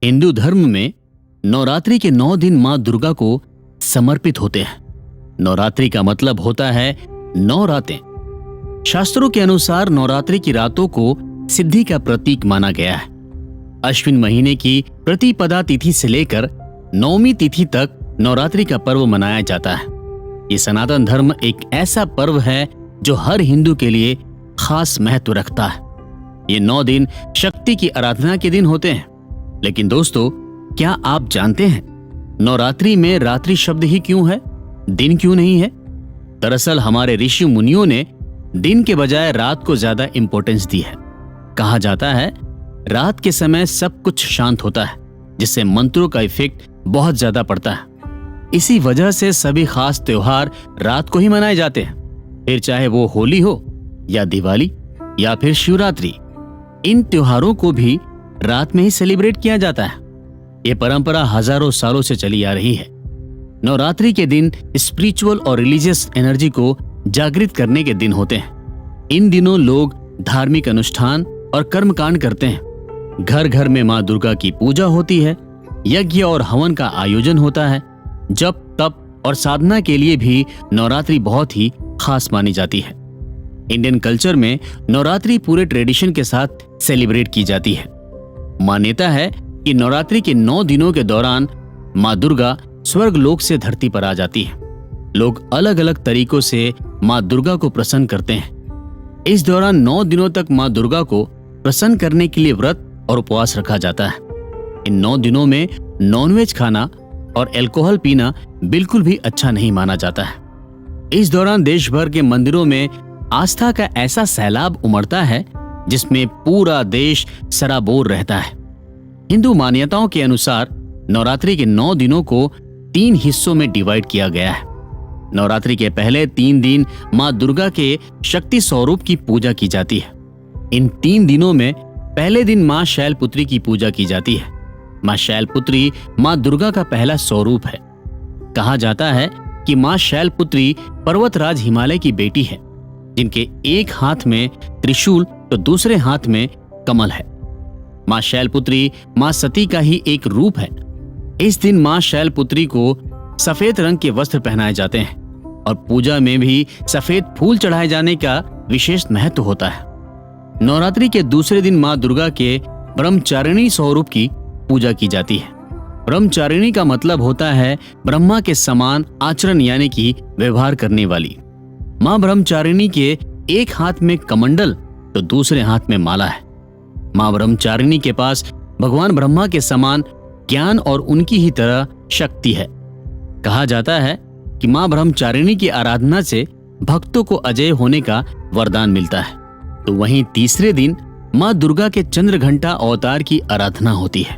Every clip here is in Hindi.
हिंदू धर्म में नवरात्रि के 9 दिन मां दुर्गा को समर्पित होते हैं। नवरात्रि का मतलब होता है 9 रातें। शास्त्रों के अनुसार नवरात्रि की रातों को सिद्धि का प्रतीक माना गया है। अश्विन महीने की प्रतिपदा तिथि से लेकर 9वीं तिथि तक नवरात्रि का पर्व मनाया जाता है। ये सनातन धर्म एक ऐसा पर्व है जो हर हिंदू के लिए खास महत्व रखता है। ये 9 दिन शक्ति की आराधना के दिन होते हैं। लेकिन दोस्तों, क्या आप जानते हैं नवरात्रि में रात्रि शब्द ही क्यों है, दिन क्यों नहीं है? दरअसल हमारे ऋषि मुनियों ने दिन के बजाय रात को ज्यादा इंपॉर्टेंस दी है। कहा जाता है रात के समय सब कुछ शांत होता है, जिससे मंत्रों का इफेक्ट बहुत ज्यादा पड़ता है। इसी वजह से सभी खास त्योहार रात को ही मनाए जाते हैं, फिर चाहे वो होली हो या दिवाली या फिर शिवरात्रि। इन त्योहारों को भी रात में ही सेलिब्रेट किया जाता है। ये परंपरा हजारों सालों से चली आ रही है। नवरात्रि के दिन स्पिरिचुअल और रिलीजियस एनर्जी को जागृत करने के दिन होते हैं। इन दिनों लोग धार्मिक अनुष्ठान और कर्मकांड करते हैं। घर घर में मां दुर्गा की पूजा होती है, यज्ञ और हवन का आयोजन होता है। जप, तप और साधना के लिए भी नवरात्रि बहुत ही खास मानी जाती है। इंडियन कल्चर में नवरात्रि पूरे ट्रेडिशन के साथ सेलिब्रेट की जाती है। मान्यता है कि नवरात्रि के 9 दिनों के दौरान मां दुर्गा स्वर्ग लोक से धरती पर आ जाती है। लोग अलग अलग तरीकों से मां दुर्गा को प्रसन्न करते हैं। इस दौरान 9 दिनों तक मां दुर्गा को प्रसन्न करने के लिए व्रत और उपवास रखा जाता है। इन 9 दिनों में नॉनवेज खाना और अल्कोहल पीना बिल्कुल भी अच्छा नहीं माना जाता है। इस दौरान देश भर के मंदिरों में आस्था का ऐसा सैलाब उमड़ता है जिसमें पूरा देश सराबोर रहता है। हिंदू मान्यताओं के अनुसार नवरात्रि के 9 दिनों को 3 हिस्सों में डिवाइड किया गया है। नवरात्रि के पहले 3 दिन मां दुर्गा के शक्ति स्वरूप की पूजा की जाती है। इन 3 दिनों में पहले दिन मां शैलपुत्री की पूजा की जाती है। मां शैलपुत्री मां दुर्गा का पहला स्वरूप है। कहा जाता है कि मां शैलपुत्री पर्वतराज हिमालय की बेटी है, जिनके एक हाथ में त्रिशूल तो दूसरे हाथ में कमल है। मां शैलपुत्री मां सती का ही एक रूप है। इस दिन मां शैलपुत्री को सफेद रंग के वस्त्र पहनाए जाते हैं और पूजा में भी सफेद फूल चढ़ाए जाने का विशेष महत्व होता है। नवरात्रि के दूसरे दिन मां दुर्गा के ब्रह्मचारिणी स्वरूप की पूजा की जाती है। ब्रह्मचारिणी का मतलब होता है ब्रह्मा के समान आचरण यानी कि व्यवहार करने वाली। मां ब्रह्मचारिणी के एक हाथ में कमंडल तो दूसरे हाथ में माला है। मां ब्रह्मचारिणी के पास भगवान ब्रह्मा के समान ज्ञान और उनकी ही तरह शक्ति है। कहा जाता है कि मां ब्रह्मचारिणी की आराधना से भक्तों को अजय होने का वरदान मिलता है। तो वहीं तीसरे दिन मां दुर्गा के चंद्रघंटा अवतार की आराधना होती है।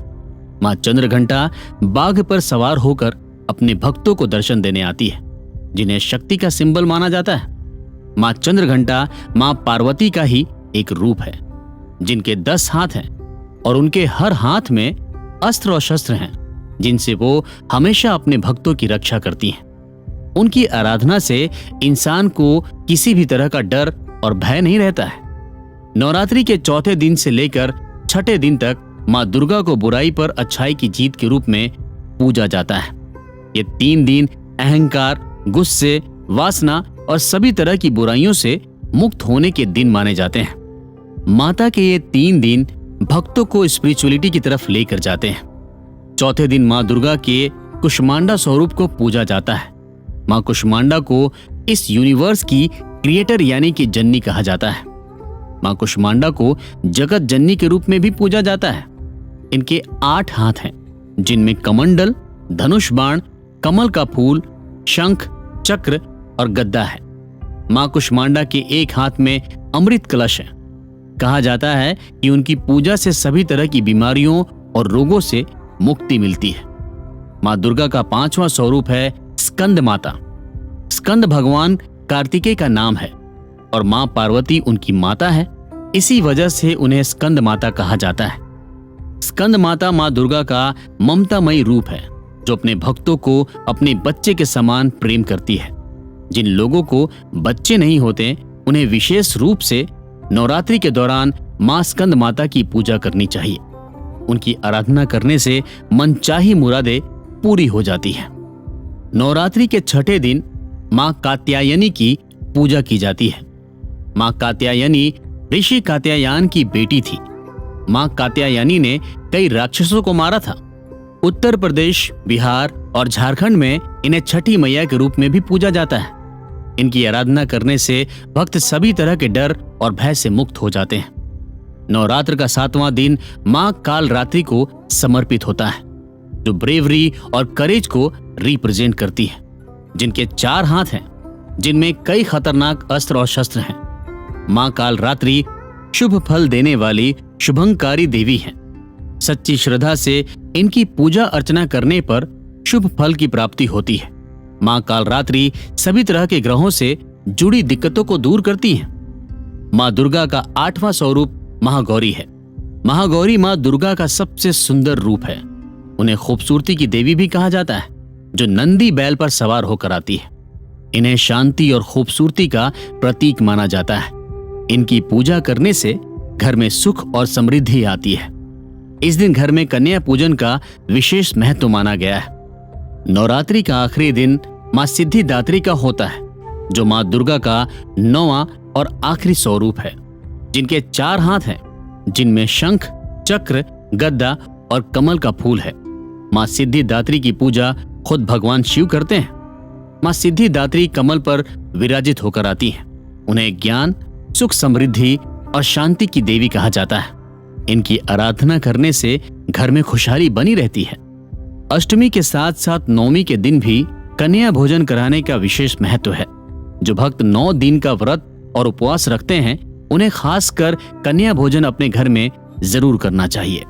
मां चंद्रघंटा बाघ पर सवार होकर अपने भक्तों को दर्शन देने आती है, जिन्हें शक्ति का सिंबल माना जाता है। मां चंद्रघंटा मां पार्वती का ही एक रूप है, जिनके 10 हाथ हैं और उनके हर हाथ में अस्त्र और शस्त्र हैं, जिनसे वो हमेशा अपने भक्तों की रक्षा करती हैं। उनकी आराधना से इंसान को किसी भी तरह का डर और भय नहीं रहता है। नवरात्रि के चौथे दिन से लेकर छठे दिन तक मां दुर्गा को बुराई पर अच्छाई की जीत के रूप में पूजा जाता है। ये 3 दिन अहंकार, गुस्से, वासना और सभी तरह की बुराइयों से मुक्त होने के दिन माने जाते हैं। माता के ये 3 दिन भक्तों को स्पिरिचुअलिटी की तरफ लेकर जाते हैं। चौथे दिन मां दुर्गा के कुष्मांडा स्वरूप को पूजा जाता है। मां कुष्मांडा को इस यूनिवर्स की क्रिएटर यानी कि जननी कहा जाता है। मां कुष्मांडा को जगत जननी के रूप में भी पूजा जाता है। इनके 8 हाथ हैं, जिनमें कमंडल, धनुष बाण, कमल का फूल, शंख, चक्र और गद्दा है। मां कुष्मांडा के एक हाथ में अमृत कलश है। कहा जाता है कि उनकी पूजा से सभी तरह की बीमारियों और रोगों से मुक्ति मिलती है। मां दुर्गा का 5वां स्वरूप है स्कंद माता। स्कंद भगवान कार्तिकेय का नाम है और मां पार्वती उनकी माता है। इसी वजह से उन्हें स्कंद माता कहा जाता है। स्कंद माता मां दुर्गा का ममतामयी रूप है, जो अपने भक्तों को अपने बच्चे के समान प्रेम करती है। जिन लोगों को बच्चे नहीं होते, उन्हें विशेष रूप से नवरात्रि के दौरान मां स्कंद माता की पूजा करनी चाहिए। उनकी आराधना करने से मनचाही मुरादें पूरी हो जाती हैं। नवरात्रि के छठे दिन मां कात्यायनी की पूजा की जाती है। मां कात्यायनी ऋषि कात्यायन की बेटी थी। मां कात्यायनी ने कई राक्षसों को मारा था। उत्तर प्रदेश, बिहार और झारखंड में इन्हें छठी मैया के रूप में भी पूजा जाता है। इनकी आराधना करने से भक्त सभी तरह के डर और भय से मुक्त हो जाते हैं। नवरात्र का 7वां दिन मां कालरात्रि को समर्पित होता है, जो ब्रेवरी और करेज को रिप्रेजेंट करती है, जिनके 4 हाथ हैं, जिनमें कई खतरनाक अस्त्र और शस्त्र हैं। मां कालरात्रि शुभ फल देने वाली शुभंकारी देवी हैं। सच्ची श्रद्धा से इनकी पूजा अर्चना करने पर शुभ फल की प्राप्ति होती है। मां कालरात्रि सभी तरह के ग्रहों से जुड़ी दिक्कतों को दूर करती हैं। मां दुर्गा का 8वां स्वरूप महागौरी है। महागौरी मां दुर्गा का सबसे सुंदर रूप है। उन्हें खूबसूरती की देवी भी कहा जाता है, जो नंदी बैल पर सवार होकर आती है। इन्हें शांति और खूबसूरती का प्रतीक माना जाता है। इनकी पूजा करने से घर में सुख और समृद्धि आती है। इस दिन घर में कन्या पूजन का विशेष महत्व माना गया है। नवरात्रि का आखिरी दिन मां सिद्धिदात्री का होता है, जो मां दुर्गा का 9वां और आखिरी स्वरूप है, जिनके 4 हाथ हैं, जिनमें शंख, चक्र, गदा और कमल का फूल है। मां सिद्धिदात्री की पूजा खुद भगवान शिव करते हैं। मां सिद्धिदात्री कमल पर विराजित होकर आती हैं। उन्हें ज्ञान, सुख, समृद्धि और शांति की देवी कहा जाता है। इनकी आराधना करने से घर में खुशहाली बनी रहती है। अष्टमी के साथ साथ नवमी के दिन भी कन्या भोजन कराने का विशेष महत्व है। जो भक्त 9 दिन का व्रत और उपवास रखते हैं, उन्हें खासकर कन्या भोजन अपने घर में जरूर करना चाहिए।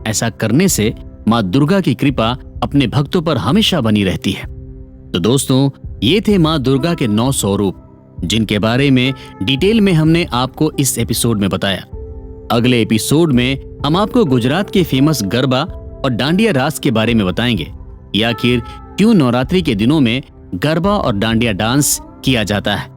ऐसा करने से मां दुर्गा की कृपा अपने भक्तों पर हमेशा बनी रहती है। तो दोस्तों, ये थे मां दुर्गा के 9 स्वरूप, जिनके बारे में डिटेल में हमने आपको इस एपिसोड में बताया। अगले एपिसोड में हम आपको गुजरात के फेमस गरबा और डांडिया रास के बारे में बताएंगे, या आखिर क्यों नवरात्रि के दिनों में गरबा और डांडिया डांस किया जाता है।